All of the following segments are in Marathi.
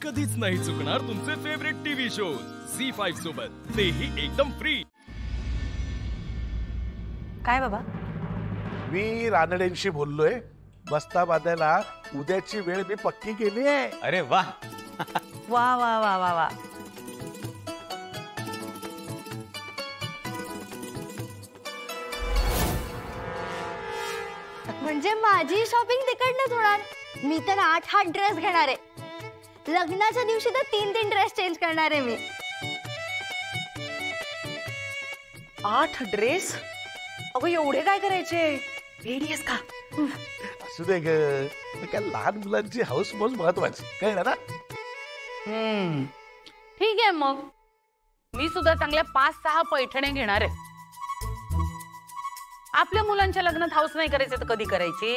कधीच नाही चुकणार तुमचे फेवरेट टीव्ही शोज झी5 सोबत, तेही एकदम फ्री. काय बाबा? मी रानडेंशी बोललोय. बस्ता बांधायला उद्याची वेळ मी पक्की केली आहे. अरे वा वा वा वा वा वा. म्हणजे माझी शॉपिंग तिकडनंच होणार. मी तर 8 ड्रेस घेणार आहे. लग्नाच्या दिवशी तर 3 ड्रेस चेंज करणार आहे मी. 8 ड्रेस? अगं एवढे काय करायचे? रेडी आहेस का? असू दे ग, काय लहान मुलांची हाऊस मौज महत्वाची, कळलं ना? ठीक आहे, मग मी सुद्धा चांगल्या 5-6 पैठण्या घेणार आहे. आपल्या मुलांच्या लग्नात हाऊस नाही करायचे तर कधी करायची?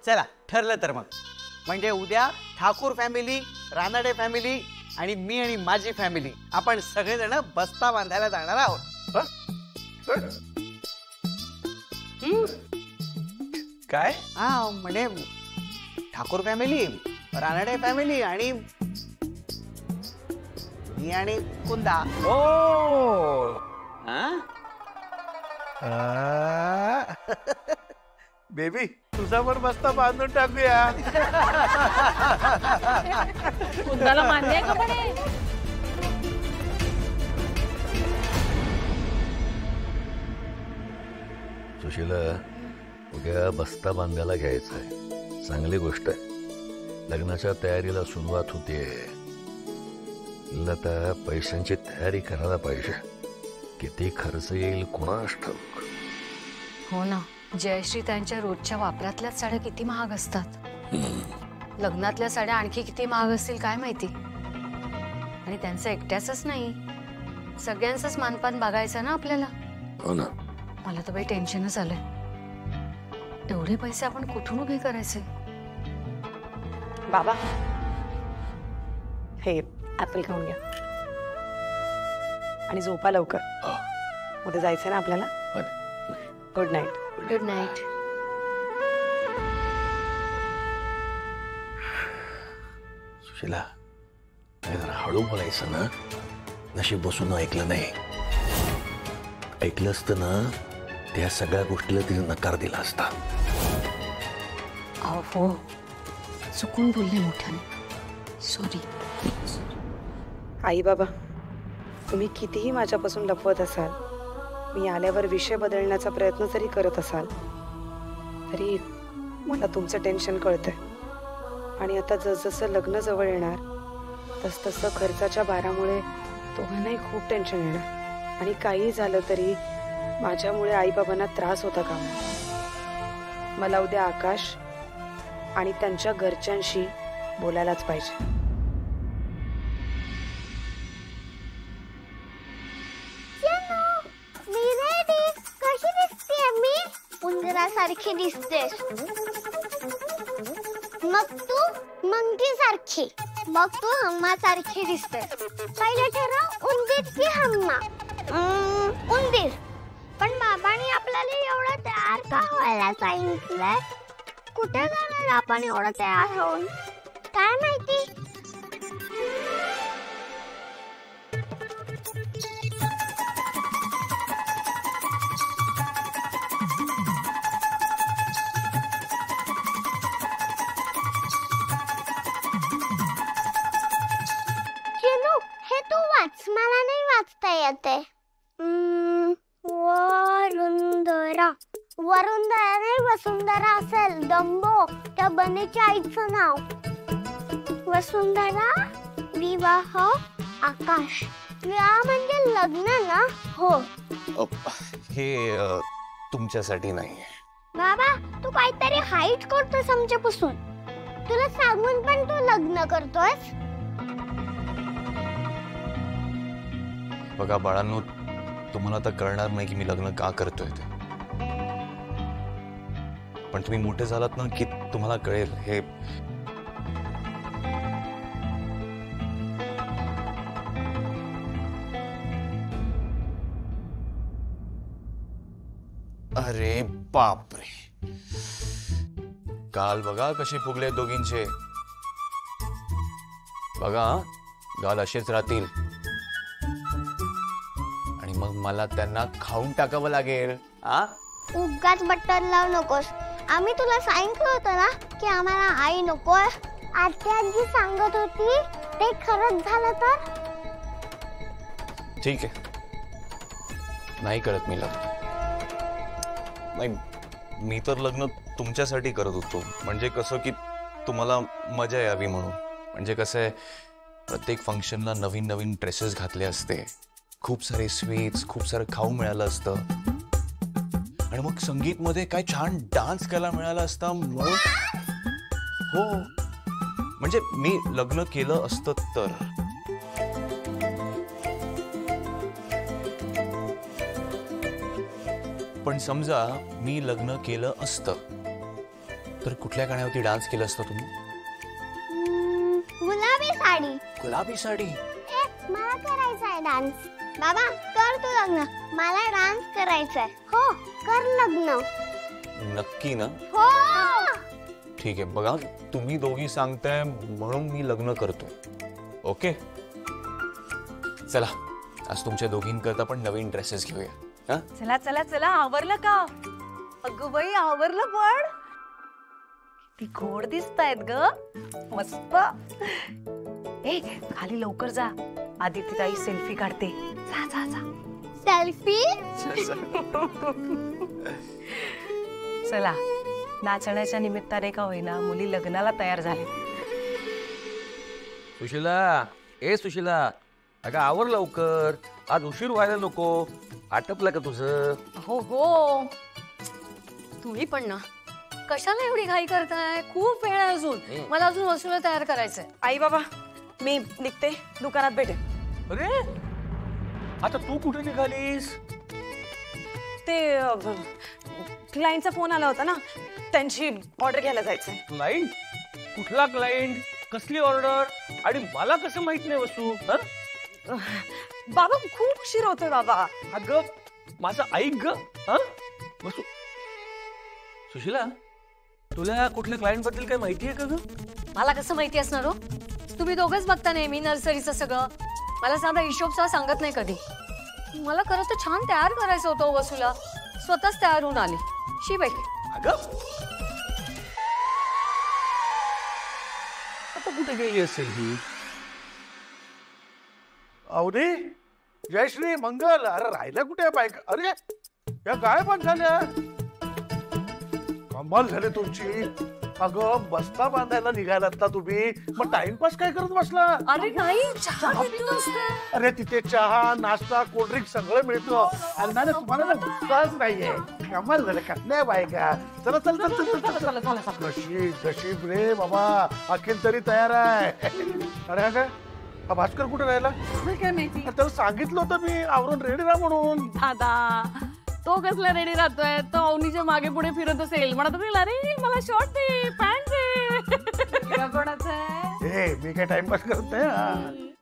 चला ठरलं तर मग. म्हणजे उद्या ठाकूर फॅमिली, रानडे फॅमिली आणि मी आणि माझी फॅमिली आपण सगळेजण बस्ता बांधायला जाणार आहोत. काय? हा म्हणजे ठाकूर फॅमिली, रानडे फॅमिली आणि मी आणि कुंदा. ओ बेबी, तुझा पण बस्ता बांधून टाकूया. कुंदाला मान्य आहे का म्हणे? सुशीला, उद्या बस्ता बांधायला घ्यायचा आहे. चांगली गोष्ट आहे. लग्नाच्या तयारीला सुरुवात होते. आता पैशांची तयारी करायला पाहिजे. किती खर्च येईल कोणास ठाऊक. हो ना, जयश्री त्यांच्या रोजच्या वापरातल्याच साड्या किती महाग असतात. लग्नातल्या साड्या आणखी किती महाग असतील काय माहिती. आणि त्यांचं एकट्याच नाही, सगळ्यांचंच मानपान बघायचं ना आपल्याला. हो ना. मला तर बाई टेन्शनच आलंय. एवढे पैसे आपण कुठून उभे करायचे? बाबा, हे ऍपल खाऊन घ्या आणि झोपा लवकर. उद्या जायचंय ना आपल्याला. Good night. Good night. Sushila, हळू बोलायचं ना. नशीब बसून ऐकलं नाही. ऐकलं असतं ना, त्या सगळ्या गोष्टीला तिने नकार दिला असता. हो, चुकून बोलले मोठ्याने. सॉरी. आई बाबा, तुम्ही कितीही माझ्यापासून लपवत असाल, मी आल्यावर विषय बदलण्याचा प्रयत्न जरी करत असाल, तरी मला तुमचं टेन्शन कळतंय. आणि आता जसजसं लग्न जवळ येणार तसतसं खर्चाच्या भारामुळे दोघांनाही खूप टेन्शन येणार. आणि काही झालं तरी माझ्यामुळे आईबाबांना त्रास होता का? मला उद्या आकाश आणि त्यांच्या घरच्यांशी बोलायलाच पाहिजे. कशी दिसते मी? उंदरासारखी दिसतेस. मग तू मंकी सारखी. मग तू हम्मा सारखी दिसतेस. पहिले ठरव, उंदीर की हम्मा? उंदीर. पण बाबांनी आपल्याला एवढं तयार का व्हायला सांगितलंय? कुठे जाणार आपण एवढं तयार होऊन? काय माहिती. हे तू वाच, मला नाही वाचता येते. वरुंधरा. वरुंधरा नाही, वसुंधरा असेल. डंबो, त्या बनेच्या आईचं नाव. वसुंधरा, विवाह, आकाश. विवाह म्हणजे लग्न ना? हो. हे तुमच्यासाठी नाही. बाबा, तू काहीतरी हाईट करतोस आमच्यापासून. तुला सांगून पण तू लग्न करतोस. बघा बाळांनो, तुम्हाला आता कळणार नाही की मी लग्न का करतोय ते. पण तुम्ही मोठे झालात ना की तुम्हाला कळेल. हे अरे बापरे, गाल बघा कसे फुगले दोघींचे. बघा गाल असेच राहतील आणि मग मला त्यांना खाऊन टाकावं लागेल. उगाच बटन लावू नकोस. आम्ही तुला सांगितलं होतं ना की आम्हाला आई नकोय. आत्या जी सांगत होती ते खरंच झालं तर. ठीक आहे, नाही करत मी लग्न. नाही, मी तर लग्न तुमच्यासाठी करत होतो. म्हणजे कसं की तुम्हाला मजा यावी म्हणून. म्हणजे कसं आहे, प्रत्येक फंक्शनला नवीन नवीन ड्रेसेस घातले असते, खूप सारे स्वीट्स, खूप सारं खाऊ मिळालं असतं आणि मग संगीतमध्ये काय छान डान्स करायला मिळालं असतं म्हणून. हो, म्हणजे मी लग्न केलं असतं तर. पण समजा मी लग्न केलं असतं तर कुठल्या गाण्यावरती डान्स केलं असतं तुम्ही? गुलाबी साडी. गुलाबी साडी? मला करायचा आहे डान्स. बाबा कर तू लग्न, मला डान्स करायचा आहे. हो कर लग्न. नक्की ना? हो. ठीक आहे, बघा तुम्ही दोघी सांगताय म्हणून मी लग्न करतो. ओके, चला आज तुमच्या दोघींकरता पण नवीन ड्रेसेस घेऊया. चला चला चला, आवरलं का? अगं बाई आवरलं. पण ती गोड दिसतायत ग, मस्त. ए खाली लवकर जा, आदिती ताई सेल्फी काढते. जा जा जा. सेल्फी. चला, नाचण्याच्या निमित्ताने का होईना मुली लग्नाला तयार झाले. सुशीला, ए सुशीला, अगं आवर लवकर, आज उशीर व्हायला नको. आटपलं का तुझं? हो हो, तुम्ही पण ना कशाला एवढी घाई करताय? खूप वेळ आहे अजून. मला अजून वसूला तयार करायचंय. आई बाबा मी निघते, दुकानात भेटे. अरे आता तू कुठे निघालीस? ते क्लायंटचा फोन आला होता ना, त्यांची ऑर्डर घ्यायला जायचंय. क्लायंट? कुठला क्लायंट? कसली ऑर्डर? आणि मला कसं माहित नाही वसू? बाबा खूप उशीर होतोय बाबा. अगं माझं ऐक ग. वसू, सुशीला तुला कुठल्या क्लायंट बद्दल काय माहिती आहे का ग? मला कसं माहिती असणार हो? तुम्ही दोघंच बघता नेहमी नर्सरीचं सगळं. मला साधा हिशोबचा सांगत नाही कधी. मला खरं तर छान तयार करायचं होतं वसूला. स्वतःच तयार होऊन आली. शी बाई. अगं आता कुठे गेली असेल ही? अवनी, जयश्री, मंगल, अरे राहिल्या कुठे बायका? अरे या काय पण झाल्या? कमाल झाली तुमची. अगं बस्ता बांधायला निघालात ना तुम्ही, मग टाइमपास काय करत बसला? अरे नाही, चहा पितो असते. अरे तिथे चहा, नाश्ता, कोल्ड्रिंक सगळं मिळतं. आणि ना तुम्हाला ना गुस्साच नाहीये. कमाल झालं का नाही बायका? चला चल चल चल चल चल. नशीब नशीब रे बाबा, अखिल तरी तयार आहे. अरे काय हा भास्कर कुठे राहिला? काय माहिती. त्याला सांगितलं होतं मी आवरून रेडी राहा म्हणून. दादा तो कसला रेडी राहतोय? तो अवनीच्या मागे पुढे फिरत असेल. म्हणत असेल अरे मला शॉर्ट दे, पॅन्ट दे. कोणाचं आहे? मी काय टाइमपास करत नाही.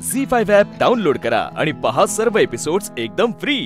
झी5 ॲप डाउनलोड करा आणि पहा सर्व एपिसोड्स एकदम फ्री.